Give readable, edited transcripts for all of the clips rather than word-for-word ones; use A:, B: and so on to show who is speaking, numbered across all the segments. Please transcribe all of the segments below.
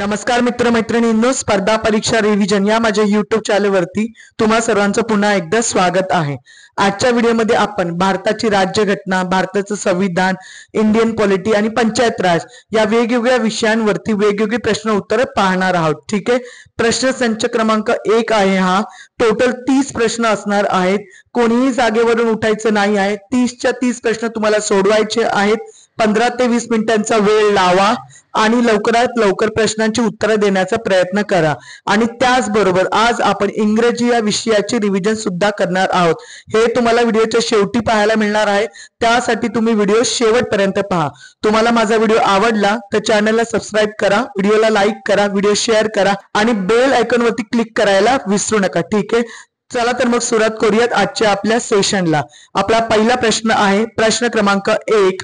A: नमस्कार मित्रमैत्रिणींनो, स्पर्धा परीक्षा रिव्हिजन या माझ्या YouTube चॅनलवरती तुम्हा सर्वांचं पुन्हा एकदा स्वागत आहे। आजच्या व्हिडिओमध्ये आपण भारताची राज्यघटना, भारताचं संविधान, इंडियन पॉलिटी आणि पंचायत राज या वेगवेगळ्या विषयांवरती वेगवेगळे प्रश्न उत्तर पाहणार आहोत। ठीक आहे, प्रश्न संच क्रमांक 1 आहे हा। टोटल 30 प्रश्न असणार आहेत, कोणीही जागेवरून उठायचं नाही आहे। 30च्या 30 प्रश्न तुम्हाला सोडवायचे आहेत। 15 ते 20 मिनिटांचा वेळ लावा आणि लवकरात लवकर प्रश्नांची उत्तरे देण्याचा प्रयत्न करा। आणि त्याचबरोबर आज आपण इंग्रजी या विषयाची रिव्हिजन सुद्धा करणार आहोत। हे तुम्हाला व्हिडिओच्या शेवटी पाहायला मिळणार आहे, त्यासाठी तुम्ही व्हिडिओ शेवटपर्यंत पहा। तुम्हाला माझा व्हिडिओ आवडला तर चॅनलला सबस्क्राइब करा, व्हिडिओला लाईक करा, व्हिडिओ शेअर करा आणि बेल आयकॉन वरती क्लिक करायला विसरू नका। ठीक आहे, चला तर मग सुरुवात करूयात आजच्या आपल्या सेशनला। आपला पहिला प्रश्न आहे प्रश्न क्रमांक 1,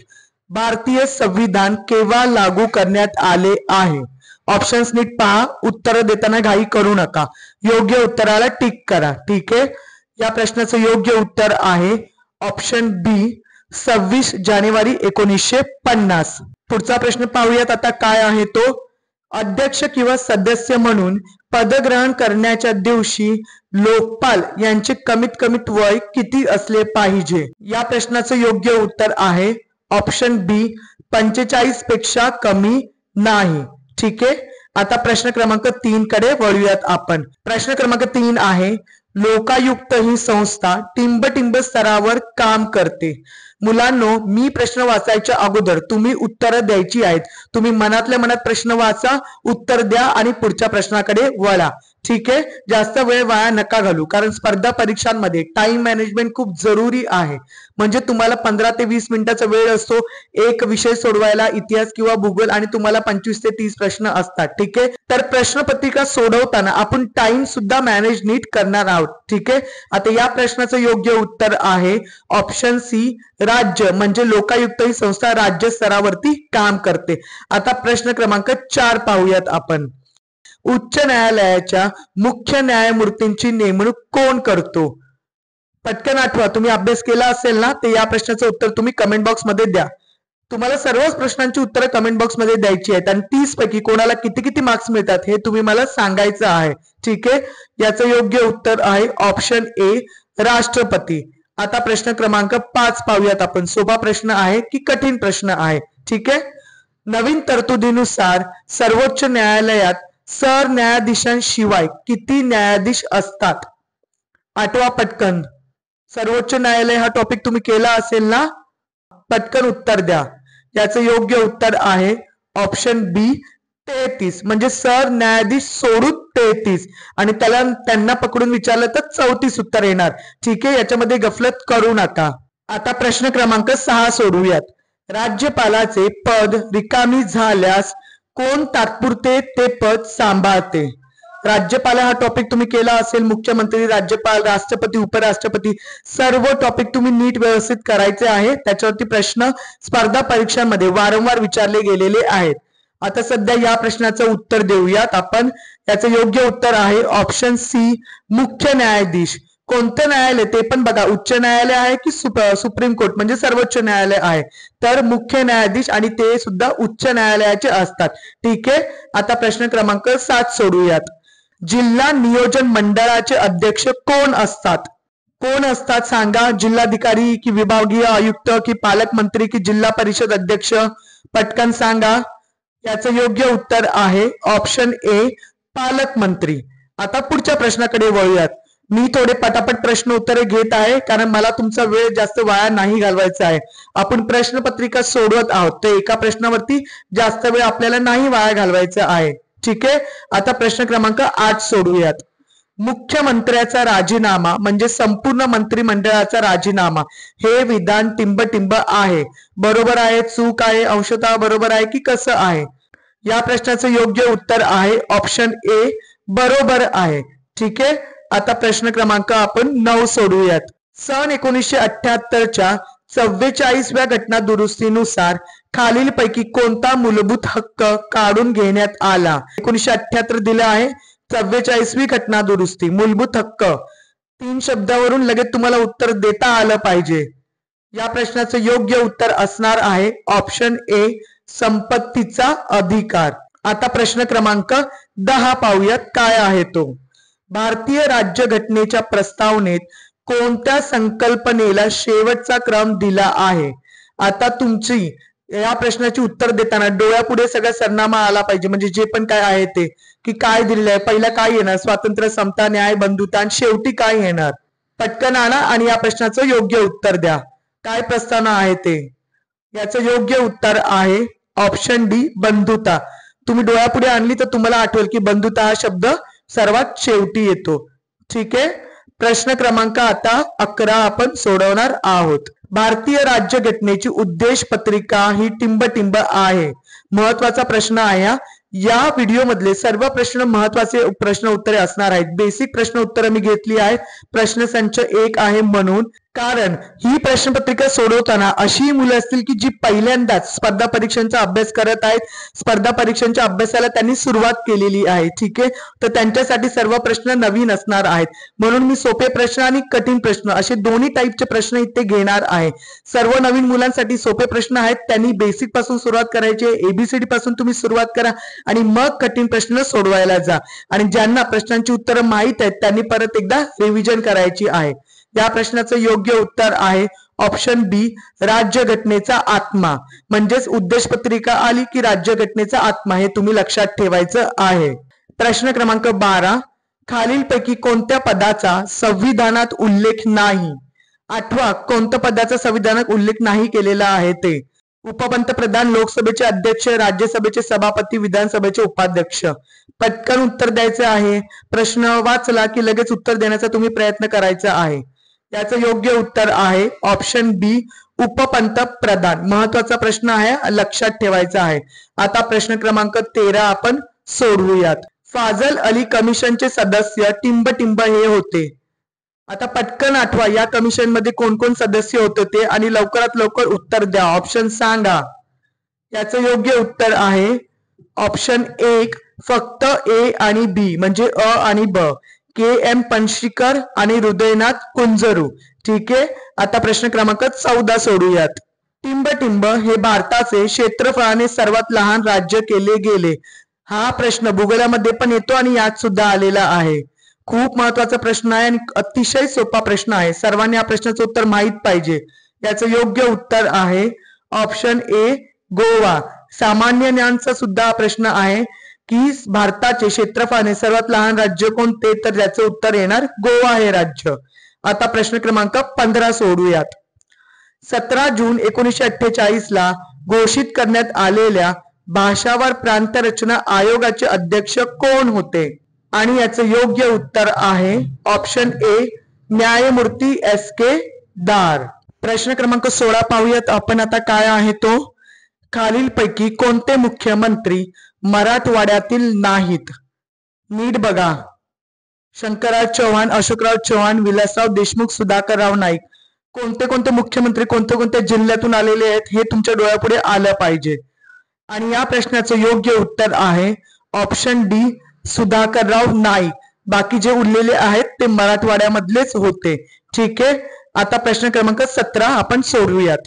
A: भारतीय संविधान केव्हा लागू करण्यात आले आहे? ऑप्शन्स नीट पहा, उत्तर देताना घाई करू नका, योग्य उत्तराला टिक करा। ठीक आहे, या प्रश्नाचं योग्य उत्तर आहे ऑप्शन बी 26 जानेवारी 1950। पुढचा प्रश्न पाहूयात आता काय आहे तो। अध्यक्ष किंवा सदस्य म्हणून पदग्रहण करण्याच्या दिवशी लोकपाल यांचे कमीत कमी वय किती असले पाहिजे? या प्रश्नाचं योग्य उत्तर आहे ऑप्शन बी 45 पेक्षा कमी नाही। ठीक आहे, आता प्रश्न क्रमांक 3 कडे वळूयात आपण। प्रश्न क्रमांक 3 आहे लोकायुक्त ही संस्था टिंब स्तरावर काम करते। मुलांनो, मी प्रश्न वाचायच्या अगोदर तुम्ही उत्तर द्यायची आहेत। तुम्ही मनातल्या मनात प्रश्न वाचा, उत्तर द्या आणि पुढच्या प्रश्नाकडे वळा। ठीक आहे, जास्त वेळ वाया नका घालू, कारण स्पर्धा परीक्षांमध्ये टाइम मॅनेजमेंट खूप जरुरी आहे। म्हणजे तुम्हाला 15 ते 20 मिनिटाचा वेळ असतो एक विषय सोडवायला, इतिहास किंवा भूगोल, आणि तुम्हाला 25 ते 30 प्रश्न असतात। ठीक आहे, तर प्रश्नपत्रिका सोडवताना आपण टाइम सुद्धा मॅनेज नीट करणार आहोत। ठीक आहे, आता या प्रश्नाचं योग्य उत्तर आहे ऑप्शन सी, राज्य म्हणजे लोकायुक्त ही संस्था राज्य स्तरावरती काम करते। आता प्रश्न क्रमांक 4 पाहूयात आपण। उच्च न्यायालयाच्या मुख्य न्यायमूर्तींची नेमणूक कोण करतो? पटकन आठवा, तुम्ही अभ्यास केला असेल ना, तर या प्रश्नाचं उत्तर तुम्ही कमेंट बॉक्स मध्ये द्या। तुम्हाला सर्वच प्रश्नांची उत्तरं कमेंट बॉक्स मध्ये द्यायची आहेत आणि 30 पैकी कोणाला किती किती मार्क्स मिळतात हे तुम्ही मला सांगायचं आहे। ठीक आहे, याचं योग्य उत्तर आहे ऑप्शन ए, राष्ट्रपती। आता प्रश्न क्रमांक 5 पाहूयात आपण। सोपा प्रश्न आहे की कठीण प्रश्न आहे? ठीक आहे, नवीन तरतुदीनुसार सर्वोच्च न्यायालयात सरन्यायाधीशांशिवाय किती न्यायाधीश असतात? आठवा पटकन। सर्वोच्च न्यायालय हा टॉपिक तुम्ही केला असेल ना, पटकन उत्तर द्या। याचं योग्य उत्तर आहे ऑप्शन बी 33, म्हणजे सरन्यायाधीश सोडून 33, आणि त्यांना पकडून विचारलं तर 34 उत्तर येणार। ठीक आहे, याच्यामध्ये गफलत करू नका। आता प्रश्न क्रमांक 6 सोडूयात। राज्यपालाचे पद रिकामी झाल्यास कोण तात्पुरते ते पद सांभाळते? राज्यपाल हा टॉपिक तुम्ही केला असेल, मुख्यमंत्री, राज्यपाल, राष्ट्रपती, उपराष्ट्रपती, सर्व टॉपिक तुम्ही नीट व्यवस्थित करायचे आहे। त्याच्यावरती प्रश्न स्पर्धा परीक्षांमध्ये वारंवार विचारले गेलेले आहेत। आता सध्या या प्रश्नाचं उत्तर देऊयात आपण। याचं योग्य उत्तर आहे ऑप्शन सी, मुख्य न्यायाधीश। कोणतं न्यायालय ते पण बघा, उच्च न्यायालय आहे की सुप्रीम कोर्ट म्हणजे सर्वोच्च न्यायालय आहे? तर मुख्य न्यायाधीश, आणि ते सुद्धा उच्च न्यायालयाचे असतात। ठीक आहे, आता प्रश्न क्रमांक 7 सोडूयात। जिल्हा नियोजन मंडळाचे अध्यक्ष कोण असतात? कोण असतात सांगा? जिल्हाधिकारी की विभागीय आयुक्त की पालकमंत्री की जिल्हा परिषद अध्यक्ष? पटकन सांगा। याचं योग्य उत्तर आहे ऑप्शन ए, पालकमंत्री। आता पुढच्या प्रश्नाकडे वळूयात। मी थोडे पटापट प्रश्न उत्तरे घेत आहे, कारण मला तुमचा वेळ जास्त वाया नाही घालवायचा आहे। आपण प्रश्नपत्रिका सोडवत आहोत, तर एका प्रश्नावरती जास्त वेळ आपल्याला नाही वाया घालवायचा आहे। ठीक आहे, आता प्रश्न क्रमांक 8 सोडूयात। मुख्यमंत्र्याचा राजीनामा म्हणजे संपूर्ण मंत्रिमंडळाचा राजीनामा हे विधान टिंब आहे। बरोबर आहे, चूक आहे, अंशतः बरोबर आहे की कसं आहे? या प्रश्नाचं योग्य उत्तर आहे ऑप्शन ए, बरोबर आहे। ठीक आहे, आता प्रश्न क्रमांक आपण 9 सोडूयात। सन 1978च्या 44व्या घटना दुरुस्तीनुसार खालीलपैकी कोणता मूलभूत हक्क काढून घेण्यात आला? 1978 दिलं आहे, 44वी घटना दुरुस्ती, मूलभूत हक्क। 3 शब्दावरून लगेच तुम्हाला उत्तर देता आलं पाहिजे। या प्रश्नाचं योग्य उत्तर असणार आहे ऑप्शन ए, संपत्तीचा अधिकार। आता प्रश्न क्रमांक 10 पाहूयात काय आहे तो. भारतीय राज्यघटनेच्या प्रस्तावनेत कोणत्या संकल्पनेला शेवटचा क्रम दिला आहे? आता तुमची या प्रश्नाची उत्तर देताना डोळ्यापुढे सगळा सरनामा आला पाहिजे, म्हणजे जे पण काय आहे ते की काय दिलेलं आहे. पहिला काय येणार? स्वातंत्र्य, समता, न्याय, बंधुता, आणि शेवटी काय येणार? पटकन आणा आणि या प्रश्नाचं योग्य उत्तर द्या. काय प्रस्तावना आहे ते? याचं योग्य उत्तर आहे ऑप्शन डी, बंधुता. तुम्ही डोळ्यापुढे आणली तर तुम्हाला आठवेल की बंधुता हा शब्द सर्वात शेवटी येतो. ठीक आहे. प्रश्न क्रमांक आता 11 आपण सोडवणार आहोत. भारतीय राज्यघटनेची उद्देश पत्रिका ही टिंबटिंब आहे. महत्वाचा प्रश्न आहे. या व्हिडिओ मधले सर्व प्रश्न महत्वाचे प्रश्न उत्तरे असणार आहेत. बेसिक प्रश्न उत्तरे मी घेतली आहेत. प्रश्न संच 1 आहे म्हणून, कारण ही प्रश्नपत्रिका सोडवताना अशी मुलं असतील की जी पहिल्यांदाच स्पर्धा परीक्षांचा अभ्यास करत आहेत, स्पर्धा परीक्षांच्या अभ्यासाला त्यांनी सुरुवात केलेली आहे. ठीक आहे. तर त्यांच्यासाठी सर्व प्रश्न नवीन असणार आहेत. म्हणून मी सोपे प्रश्न आणि कठीण प्रश्न असे दोन्ही टाईपचे प्रश्न इथे घेणार आहे. सर्व नवीन मुलांसाठी सोपे प्रश्न आहेत. त्यांनी बेसिक पासून सुरुवात करायची, एबीसीडी पासून तुम्ही सुरुवात करा आणि मग कठीण प्रश्न सोडवायला जा. आणि ज्यांना प्रश्नांची उत्तरं माहित आहेत त्यांनी परत एकदा रिव्हिजन करायची आहे. या प्रश्नाचं योग्य उत्तर आहे ऑप्शन बी, राज्यघटनेचा आत्मा. म्हणजेच उद्देश पत्रिका आली की राज्यघटनेचा आत्मा हे तुम्ही लक्षात ठेवायचं आहे. प्रश्न क्रमांक 12, खालीलपैकी कोणत्या पदाचा संविधानात उल्लेख नाही? आठवा, कोणत्या पदाचा संविधानात उल्लेख नाही केलेला आहे ते? उपपंतप्रधान, लोकसभेचे अध्यक्ष, राज्यसभेचे सभापती, विधानसभेचे उपाध्यक्ष. पटकन उत्तर द्यायचे आहे. प्रश्न वाचला की लगेच उत्तर देण्याचा तुम्ही प्रयत्न करायचा आहे. याचं योग्य उत्तर आहे ऑप्शन बी, उपपंतप्रधान. महत्वाचा प्रश्न आहे, लक्षात ठेवायचा आहे. आता प्रश्न क्रमांक 13 आपण सोडवूयात. फाजल अली कमिशनचे सदस्य टिंबटिंब हे होते. आता पटकन आठवा या कमिशन मध्ये कोण कोण सदस्य होते ते आणि लवकरात लवकर उत्तर द्या. ऑप्शन सांगा. याचं योग्य उत्तर आहे ऑप्शन 1, फक्त ए आणि बी म्हणजे अ आणि ब. के एम पणशीकर आणि हृदयनाथ कुंजरू. ठीक आहे. आता प्रश्न क्रमांक 14 सोडूयात. टिंबटिंब हे भारताचे क्षेत्रफळाने सर्वात लहान राज्य केले गेले. हा प्रश्न भूगोलामध्ये पण येतो आणि यात सुद्धा आलेला आहे. खूप महत्वाचा प्रश्न आहे आणि अतिशय सोपा प्रश्न आहे. सर्वांनी या प्रश्नाचं उत्तर माहित पाहिजे. याचं योग्य उत्तर आहे ऑप्शन ए, गोवा. सामान्य ज्ञानचा सुद्धा प्रश्न आहे की भारताचे क्षेत्रफळाने सर्वात लहान राज्य कोणते? तर त्याचं उत्तर येणार गोवा हे राज्य. आता प्रश्न क्रमांक 15 सोडूयात. 17 जून 1948 ला घोषित करण्यात आलेल्या भाषावार प्रांत रचना आयोगाचे अध्यक्ष कोण होते? आणि याचं योग्य उत्तर आहे ऑप्शन ए, न्यायमूर्ती एस के दार. प्रश्न क्रमांक 16 पाहूयात आपण आता काय आहे तो. खालीलपैकी कोणते मुख्यमंत्री मराठवाड्यातील नाहीत? नीट बघा. शंकरराव चव्हाण, अशोकराव चव्हाण, विलासराव देशमुख, सुधाकरराव नाईक. कोणते कोणते मुख्यमंत्री कोणत्या कोणत्या जिल्ह्यातून आलेले आहेत हे तुमच्या डोळ्यापुढे आलं पाहिजे. आणि या प्रश्नाचं योग्य उत्तर आहे ऑप्शन डी, सुधाकरराव नाईक. बाकी जे उरलेले आहेत ते मराठवाड्यामधलेच होते. ठीक आहे. आता प्रश्न क्रमांक 17 आपण सोडवूयात.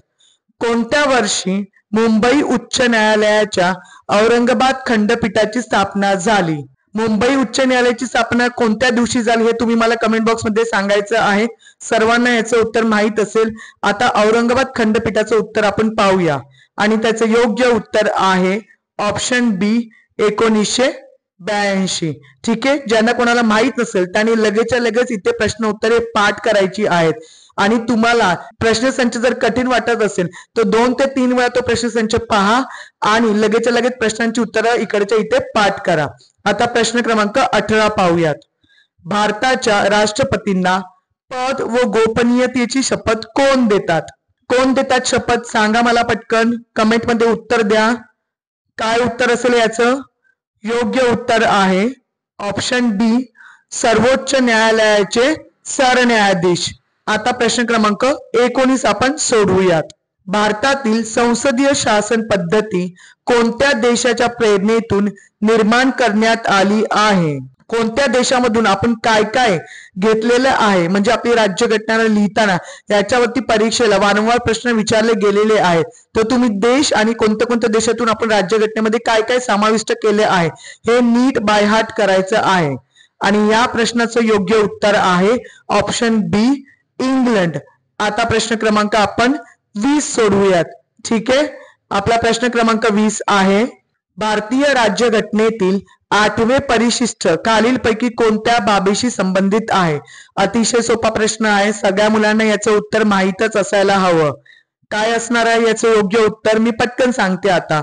A: कोणत्या वर्षी मुंबई उच्च न्यायालयाच्या औरंगाबाद खंडपीठाची स्थापना झाली? मुंबई उच्च न्यायालयाची स्थापना कोणत्या दिवशी झाली हे तुम्ही मला कमेंट बॉक्स मध्ये सांगायचं आहे. सर्वांना याचं उत्तर माहित असेल. आता औरंगाबाद खंडपीठाचं उत्तर आपण पाहूया आणि त्याचं योग्य उत्तर आहे ऑप्शन बी, 1982. ठीक आहे. ज्यांना कोणाला माहित नसेल त्यांनी लगेचच्या लगेच इथे प्रश्न उत्तरे पाठ करायची आहेत. आणि तुम्हाला प्रश्नसंच जर कठीण वाटत असेल तर 2 ते 3 वेळा तो प्रश्नसंच पहा आणि लगेचच्या लगेच प्रश्नांची उत्तरं इकडच्या इथे पाठ करा. आता प्रश्न क्रमांक 18 पाहूयात. भारताच्या राष्ट्रपतींना पद व गोपनीयतेची शपथ कोण देतात? कोण देतात शपथ? सांगा मला पटकन. कमेंट मध्ये उत्तर द्या. काय उत्तर असेल याचं? योग्य उत्तर आहे ऑप्शन बी, सर्वोच्च न्यायालयाचे सरन्यायाधीश. आता प्रश्न क्रमांक 19 आपण सोडवूयात. भारतातील संसदीय शासन पद्धती कोणत्या देशाच्या प्रेरणेतून निर्माण करण्यात आली आहे? कोणत्या देशामधून आपण काय काय घेतलेलं आहे म्हणजे आपली राज्यघटना लिहिताना याच्यावरती परीक्षेला वारंवार प्रश्न विचारले गेलेले आहेत. तर तुम्ही देश आणि कोणत्या कोणत्या देशातून आपण राज्यघटनेमध्ये काय काय समाविष्ट केले आहे हे नीट बाय हार्ट करायचं आहे. आणि या प्रश्नाचं योग्य उत्तर आहे ऑप्शन बी, इंग्लंड. आता प्रश्न क्रमांक आपण 20 सोडवूयात. ठीक आहे, आपला प्रश्न क्रमांक 20 आहे, भारतीय राज्यघटनेतील 8वे परिशिष्ट खालीलपैकी कोणत्या बाबीशी संबंधित आहे? अतिशय सोपा प्रश्न आहे, सगळ्या मुलांना याचं उत्तर माहीतच असायला हवं. काय असणार आहे याचं योग्य उत्तर? मी पटकन सांगते आता.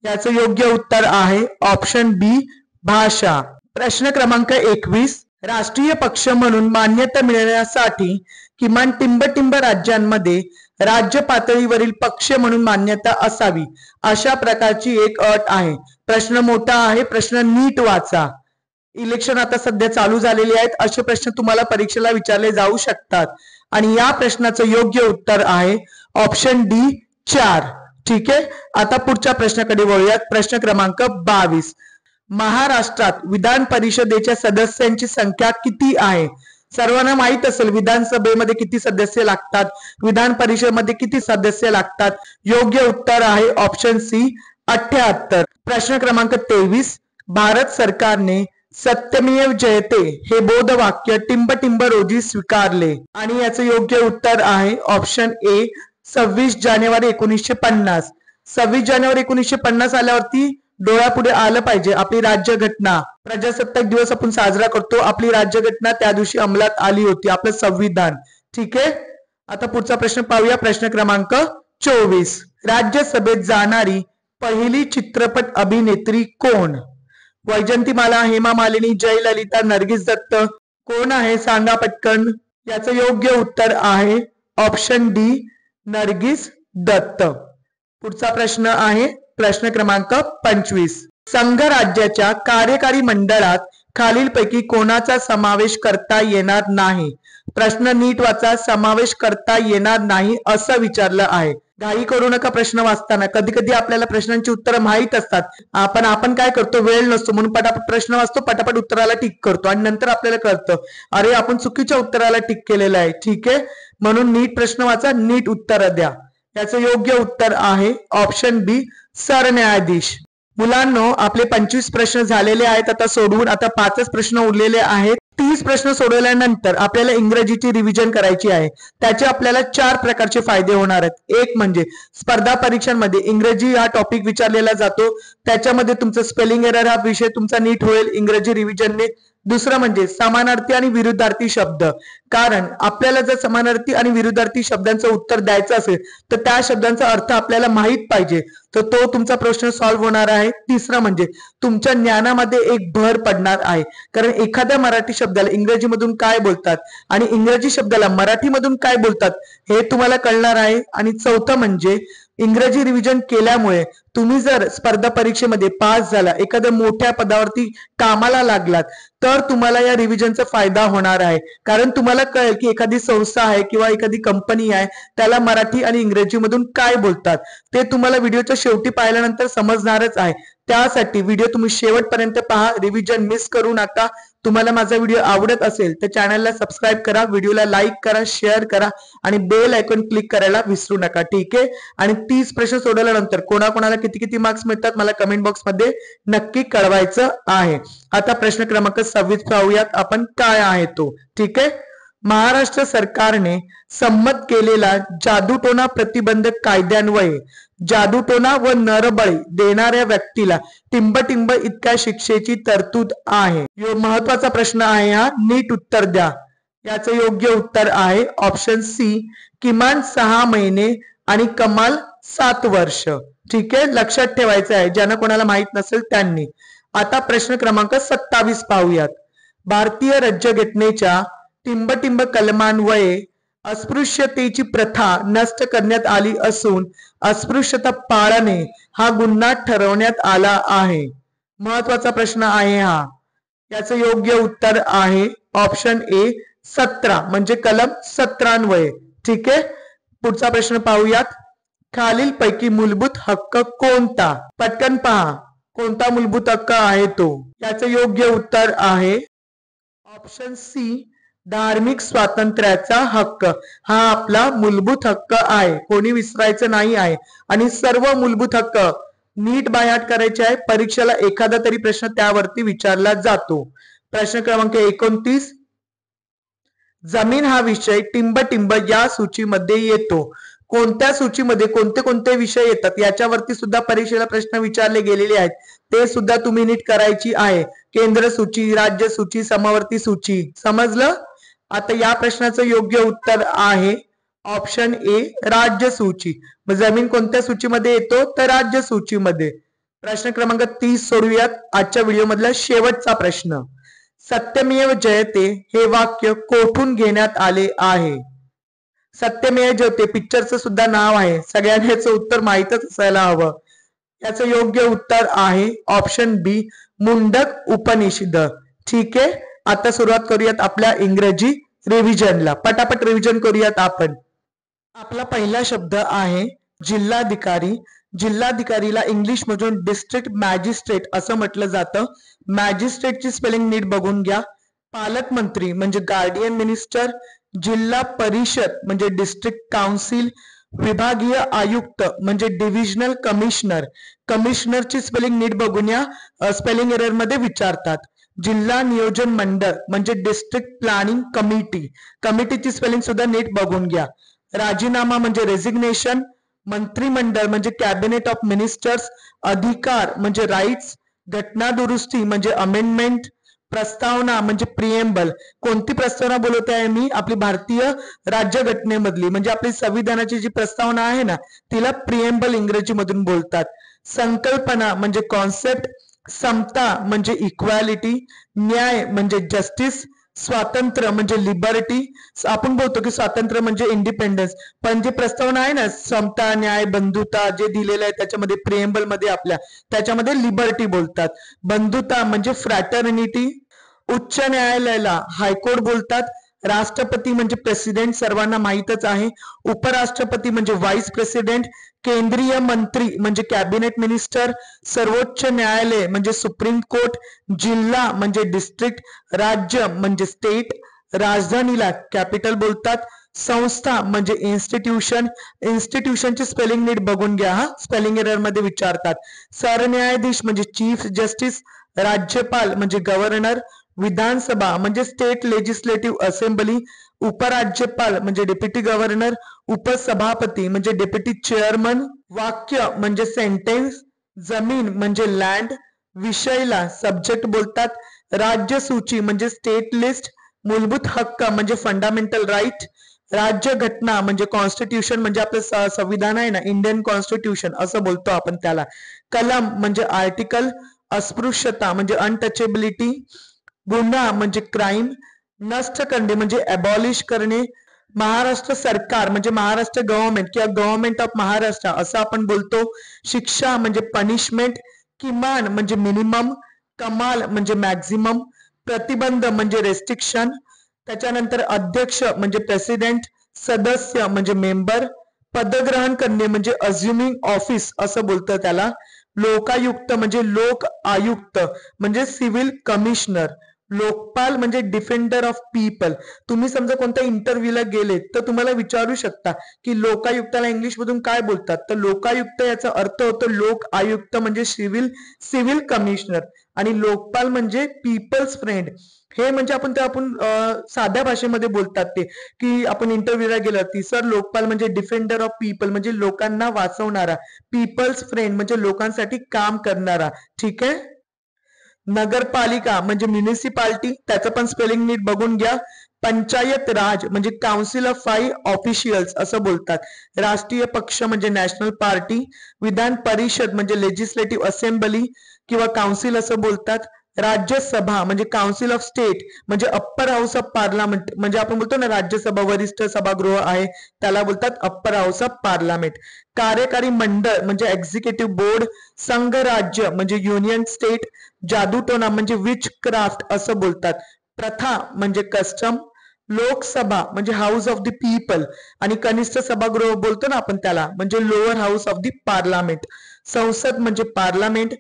A: याचं योग्य उत्तर आहे ऑप्शन बी, भाषा. प्रश्न क्रमांक 21, राष्ट्रीय पक्ष म्हणून मान्यता मिळण्यासाठी किमान टिंबटिंब राज्यांमध्ये राज्य पातळीवरील पक्ष म्हणून मान्यता असावी अशा प्रकारची एक अट आहे. प्रश्न मोठा आहे, प्रश्न नीट वाचा. इलेक्शन आता सध्या चालू झालेले आहेत, असे प्रश्न तुम्हाला परीक्षेला विचारले जाऊ शकतात. आणि या प्रश्नाचं योग्य उत्तर आहे ऑप्शन डी, 4. ठीक आहे, आता पुढच्या प्रश्नाकडे वळूयात. प्रश्न क्रमांक 22, महाराष्ट्रात विधान परिषदेच्या सदस्यांची संख्या किती आहे? सर्वांना माहित असेल विधानसभेमध्ये किती सदस्य लागतात, विधान परिषदेमध्ये किती सदस्य लागतात. योग्य उत्तर आहे ऑप्शन सी, 78. प्रश्न क्रमांक 23, भारत सरकारने सत्यमेव जयते हे बोधवाक्य टिंबटिंब रोजी स्वीकारले आणि याचं योग्य उत्तर आहे ऑप्शन ए, 26 जानेवारी 1950. 26 जानेवारी 1950 आल्यावरती डोळ्यापुढे आलं पाहिजे आपली राज्यघटना. प्रजासत्ताक दिवस आपण साजरा करतो, आपली राज्यघटना त्या दिवशी अंमलात आली होती, आपलं संविधान. ठीक आहे, आता पुढचा प्रश्न पाहूया. प्रश्न क्रमांक 24, राज्यसभेत जाणारी पहिली चित्रपट अभिनेत्री कोण? वैजंतीमाला, हेमा मालिनी, जयललिता, नर्गिस दत्त, कोण आहे सांगा पटकन. याचं योग्य उत्तर आहे ऑप्शन डी, नर्गिस दत्त. पुढचा प्रश्न आहे प्रश्न क्रमांक 25, संघ राज्याच्या कार्यकारी मंडळात खालीलपैकी कोणाचा समावेश करता येणार नाही? प्रश्न नीट वाचा. समावेश करता येणार नाही असं विचारलं आहे. घाई करू नका प्रश्न वाचताना. कधी कधी आपल्याला प्रश्नांची उत्तरं माहीत असतात, आपण काय करतो, वेळ नसतो म्हणून पटापट प्रश्न वाचतो, पटापट उत्तराला टिक करतो आणि नंतर आपल्याला कळतं अरे आपण चुकीच्या उत्तराला टिक केलेलं आहे. ठीक आहे, म्हणून नीट प्रश्न वाचा, नीट उत्तर द्या. याचं योग्य उत्तर आहे ऑप्शन बी, सरन्यायाधीश. मुलांनो, आपले 25 प्रश्न झालेले आहेत आता सोडवून. आता 5च प्रश्न उरलेले आहेत. 30 प्रश्न सोडवल्यानंतर आपल्याला इंग्रजीची रिव्हिजन करायची आहे. त्याचे आपल्याला 4 प्रकारचे फायदे होणार आहेत. एक म्हणजे स्पर्धा परीक्षांमध्ये इंग्रजी हा टॉपिक विचारलेला जातो, त्याच्यामध्ये तुमचं स्पेलिंग एरर हा विषय तुमचा नीट होईल इंग्रजी रिव्हिजनने. दुसरं म्हणजे समानार्थी आणि विरुद्धार्थी शब्द, कारण आपल्याला जर समानार्थी आणि विरुद्धार्थी शब्दांचं उत्तर द्यायचं असेल तर त्या शब्दांचा अर्थ आपल्याला माहित पाहिजे, तर तो तुमचा प्रश्न सॉल्व्ह होणार आहे. तिसरं म्हणजे तुमच्या ज्ञानामध्ये एक भर पडणार आहे, कारण एखाद्या मराठी शब्दाला इंग्रजीमधून काय बोलतात आणि इंग्रजी शब्दाला मराठीमधून काय बोलतात हे तुम्हाला कळणार आहे. आणि चौथं म्हणजे इंग्रजी रिव्हिजन केल्यामुळे तुम्ही जर स्पर्धा परीक्षेमध्ये पास झाला, एखाद्या मोठ्या पदावरती कामाला लागलात, तर तुम्हाला या रिव्हिजनचा फायदा होणार आहे. कारण तुम्हाला कळेल की एखादी संस्था आहे किंवा एखादी कंपनी आहे त्याला मराठी आणि इंग्रजीमधून काय बोलतात, ते तुम्हाला व्हिडिओच्या शेवटी पाहिल्यानंतर समजणारच आहे. त्यासाठी व्हिडिओ तुम्ही शेवटपर्यंत पहा, रिव्हिजन मिस करू नका. तुम्हाला माझा व्हिडिओ आवडत असेल तर चॅनलला सबस्क्राईब करा, व्हिडिओला लाईक करा, शेअर करा आणि बेल आयकॉन क्लिक करायला विसरू नका. ठीक आहे, आणि 30 प्रश्न सोडवल्यानंतर कोणाकोणाला किती किती मार्क्स मिळतात मला कमेंट बॉक्स मध्ये नक्की कळवायचं आहे. आता प्रश्न क्रमांक 26 पाहूयात आपण काय आहे तो. ठीक आहे, महाराष्ट्र सरकारने संमत केलेला जादूटोणा प्रतिबंधक कायद्यान्वये जादूटोणा व नरबळी देणाऱ्या व्यक्तीला टिंबटिंब इतक्या शिक्षेची तरतूद आहे. महत्वाचा प्रश्न आहे हा, नीट उत्तर द्या. याचं योग्य उत्तर आहे ऑप्शन सी, किमान 6 महिने आणि कमाल 7 वर्ष. ठीक आहे, लक्षात ठेवायचं आहे ज्यांना कोणाला माहित नसेल त्यांनी. आता प्रश्न क्रमांक 27 पाहूयात. भारतीय राज्यघटनेच्या टिंबटिंब कलमान्वये अस्पृश्यतेची प्रथा नष्ट करण्यात आली असून अस्पृश्यता पाळणे हा गुन्हा ठरवण्यात आला आहे. महत्वाचा प्रश्न आहे हा. याचं योग्य उत्तर आहे ऑप्शन ए, 17 म्हणजे कलम 17 अन्वये. ठीक आहे, पुढचा प्रश्न पाहूयात. खालीलपैकी मूलभूत हक्क कोणता? पटकन पहा. कोणता मूलभूत हक्क आहे तो? याचं योग्य उत्तर आहे ऑप्शन सी, धार्मिक स्वातंत्र्याचा हक्क. हा आपला मूलभूत हक्क आहे, कोणी विसरायचं नाही आहे. आणि सर्व मूलभूत हक्क नीट बायहार्ट करायचे आहे. परीक्षेला एखादा तरी प्रश्न त्यावरती विचारला जातो. प्रश्न क्रमांक 29, जमीन हा विषय टिंब या सूचीमध्ये येतो. कोणत्या सूचीमध्ये कोणते कोणते विषय येतात याच्यावरती सुद्धा परीक्षेला प्रश्न विचारले गेलेले आहेत. ते सुद्धा तुम्ही नीट करायची आहे. केंद्र सूची, राज्य सूची, समवर्ती सूची. समजलं? आता या प्रश्नाचं योग्य उत्तर आहे ऑप्शन ए, राज्य सूची. मग जमीन कोणत्या सूचीमध्ये येतो? तर राज्य सूचीमध्ये. प्रश्न क्रमांक 30 सोडूयात. आजच्या व्हिडिओ मधला शेवटचा प्रश्न. सत्यमेव जयते हे वाक्य कोठून घेण्यात आले आहे? सत्यमेव जयते पिक्चरचं सुद्धा नाव आहे. सगळ्यांना याचं उत्तर माहीतच असायला हवं. याचं योग्य उत्तर आहे ऑप्शन बी, मुंडक उपनिषद. ठीक आहे, आता सुरुवात करूयात आपल्या इंग्रजी रिव्हिजनला. पटापट रिव्हिजन करूयात आपण. आपला पहिला शब्द आहे जिल्हाधिकारी. जिल्हाधिकारीला इंग्लिश मधून डिस्ट्रिक्ट मॅजिस्ट्रेट असं म्हटलं जातं. मॅजिस्ट्रेटची स्पेलिंग नीट बघून घ्या. पालकमंत्री म्हणजे गार्डियन मिनिस्टर. जिल्हा परिषद म्हणजे डिस्ट्रिक्ट काउन्सिल. विभागीय आयुक्त म्हणजे डिव्हिजनल कमिशनर. कमिशनरची स्पेलिंग नीट बघून या, स्पेलिंग एरर मध्ये विचारतात. जिल्हा नियोजन मंडळ म्हणजे डिस्ट्रिक्ट प्लॅनिंग कमिटी. कमिटीची स्पेलिंग सुद्धा नीट बघून घ्या. राजीनामा म्हणजे रेझिग्नेशन. मंत्रिमंडळ म्हणजे कॅबिनेट ऑफ मिनिस्टर्स. अधिकार म्हणजे राईट्स. घटना दुरुस्ती म्हणजे अमेंडमेंट. प्रस्तावना म्हणजे प्रिएम्बल. कोणती प्रस्तावना बोलत आहे मी? आपली भारतीय राज्यघटनेमधली, म्हणजे आपली संविधानाची जी प्रस्तावना आहे ना, तिला प्रिएम्बल इंग्रजी मधून बोलतात. संकल्पना म्हणजे कॉन्सेप्ट. समता म्हणजे इक्वॅलिटी. न्याय म्हणजे जस्टिस. स्वातंत्र्य म्हणजे लिबर्टी. आपण बोलतो की स्वातंत्र्य म्हणजे इंडिपेंडन्स, पण जे प्रस्तावना आहे ना, समता, न्याय, बंधुता जे दिलेलं आहे त्याच्यामध्ये प्रिएम्बल मध्ये आपल्या, त्याच्यामध्ये लिबर्टी बोलतात. बंधुता म्हणजे फ्रॅटर्निटी. उच्च न्यायालयाला हायकोर्ट बोलतात. राष्ट्रपती म्हणजे प्रेसिडेंट, सर्वांना माहीतच आहे. उपराष्ट्रपती म्हणजे व्हाईस प्रेसिडेंट. केंद्रीय मंत्री म्हणजे कॅबिनेट मिनिस्टर. सर्वोच्च न्यायालय म्हणजे सुप्रीम कोर्ट. जिल्हा म्हणजे डिस्ट्रिक्ट. राज्य म्हणजे स्टेट. राजधानीला कॅपिटल बोलतात. संस्था म्हणजे इन्स्टिट्यूशन. इन्स्टिट्यूशनची स्पेलिंग नीट बघून घ्या हा, स्पेलिंग एरर मध्ये विचारतात. सरन्यायाधीश म्हणजे चीफ जस्टिस. राज्यपाल म्हणजे गव्हर्नर. विधानसभा म्हणजे स्टेट लेजिस्लेटिव्ह असेंब्ली. उपराज्यपाल म्हणजे डेप्युटी गव्हर्नर. उपसभापती म्हणजे डेप्युटी चेअरमन. वाक्य म्हणजे सेंटेन्स. जमीन म्हणजे लँड. विषयला सब्जेक्ट बोलतात. राज्य सूची म्हणजे स्टेट लिस्ट. मूलभूत हक्क म्हणजे फंडामेंटल राईट. राज्य घटना म्हणजे कॉन्स्टिट्यूशन, म्हणजे आपलं संविधान आहे ना, इंडियन कॉन्स्टिट्यूशन असं बोलतो आपण त्याला. कलम म्हणजे आर्टिकल. अस्पृश्यता म्हणजे अनटचेबिलिटी. गुन्हा म्हणजे क्राईम. नष्ट करणे म्हणजे अबॉलिश करणे. महाराष्ट्र सरकार म्हणजे महाराष्ट्र गव्हर्नमेंट किंवा गव्हर्नमेंट ऑफ महाराष्ट्र असं आपण बोलतो. शिक्षा म्हणजे पनिशमेंट. किमान म्हणजे मिनिमम. कमाल म्हणजे मॅक्झिमम. प्रतिबंध म्हणजे रेस्ट्रिक्शन. त्याच्यानंतर अध्यक्ष म्हणजे प्रेसिडेंट. सदस्य म्हणजे मेंबर. पदग्रहण करणे म्हणजे अज्युमिंग ऑफिस असं बोलतं त्याला. लोकायुक्त म्हणजे लोक आयुक्त म्हणजे सिव्हिल कमिशनर. लोकपाल म्हणजे डिफेंडर ऑफ पीपल. तुम्ही समजा कोणत्या इंटरव्ह्यूला गेले तर तुम्हाला विचारू शकता की लोकायुक्ताला इंग्लिश मधून काय बोलतात, तर लोकायुक्त याचा अर्थ होतो लोक आयुक्त म्हणजे सिव्हिल कमिशनर. आणि लोकपाल म्हणजे पीपल्स फ्रेंड. हे म्हणजे आपण साध्या भाषेमध्ये बोलतात ते, की आपण इंटरव्ह्यूला गेलो ती सर लोकपाल म्हणजे डिफेंडर ऑफ पीपल म्हणजे लोकांना वाचवणारा. पीपल्स फ्रेंड म्हणजे लोकांसाठी काम करणारा. ठीक आहे. नगरपालिका म्हणजे म्युनिसिपालिटी, त्याचं पण स्पेलिंग नीट बघून घ्या. पंचायत राज म्हणजे काउन्सिल ऑफ 5 ऑफिशियल्स असं बोलतात. राष्ट्रीय पक्ष म्हणजे नॅशनल पार्टी. विधान परिषद म्हणजे लेजिस्लेटिव्ह असेंब्ली किंवा काउन्सिल असं बोलतात. राज्यसभा म्हणजे काउन्सिल ऑफ स्टेट म्हणजे अप्पर हाऊस ऑफ पार्लमेंट, म्हणजे आपण बोलतो ना राज्यसभा वरिष्ठ सभागृह आहे त्याला बोलतात अप्पर हाऊस ऑफ पार्लमेंट. कार्यकारी मंडळ म्हणजे एक्झिक्युटिव्ह बोर्ड. संघराज्य म्हणजे युनियन स्टेट. जादूटोना म्हणजे विच क्राफ्ट असं बोलतात. प्रथा म्हणजे कस्टम. लोकसभा म्हणजे हाऊस ऑफ द पीपल आणि कनिष्ठ सभागृह बोलतो ना आपण त्याला म्हणजे lower house of the parliament. संसद म्हणजे पार्लमेंट.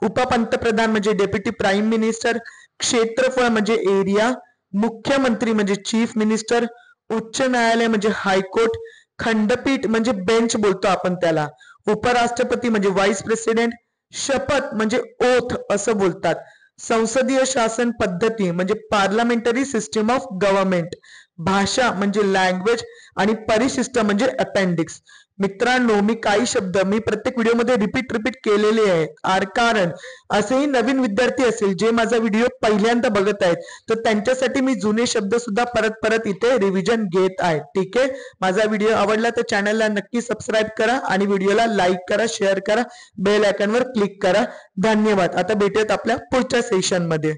A: उपपंतप्रधान म्हणजे डेप्युटी प्राईम मिनिस्टर, क्षेत्रफळ म्हणजे एरिया, मुख्यमंत्री म्हणजे चीफ मिनिस्टर, उच्च न्यायालय म्हणजे हायकोर्ट, खंडपीठ म्हणजे बेंच बोलतो आपण त्याला, उपराष्ट्रपती म्हणजे व्हाईस प्रेसिडेंट, शपथ म्हणजे ओथ असं बोलतात, संसदीय शासन पद्धती म्हणजे पार्लमेंटरी सिस्टीम ऑफ गव्हर्नमेंट, भाषा म्हणजे लँग्वेज आणि परिशिष्ट म्हणजे अपेंडिक्स. मित्रांनो, मी काही शब्द प्रत्येक व्हिडिओमध्ये रिपीट केलेले आहेत, कारण असेही नवीन विद्यार्थी असेल जे माझा व्हिडिओ पहिल्यांदा बघत आहेत, तर त्यांच्यासाठी मी जुने शब्द सुद्धा परत परत इथे रिव्हिजन घेत आहे. ठीक आहे, माझा व्हिडिओ आवडला तर चॅनलला नक्की सबस्क्राईब करा आणि व्हिडिओला लाईक करा, शेअर करा, बेल आयकॉनवर क्लिक करा. धन्यवाद. आता भेटूयात आपल्या पुढच्या सेशन मध्ये.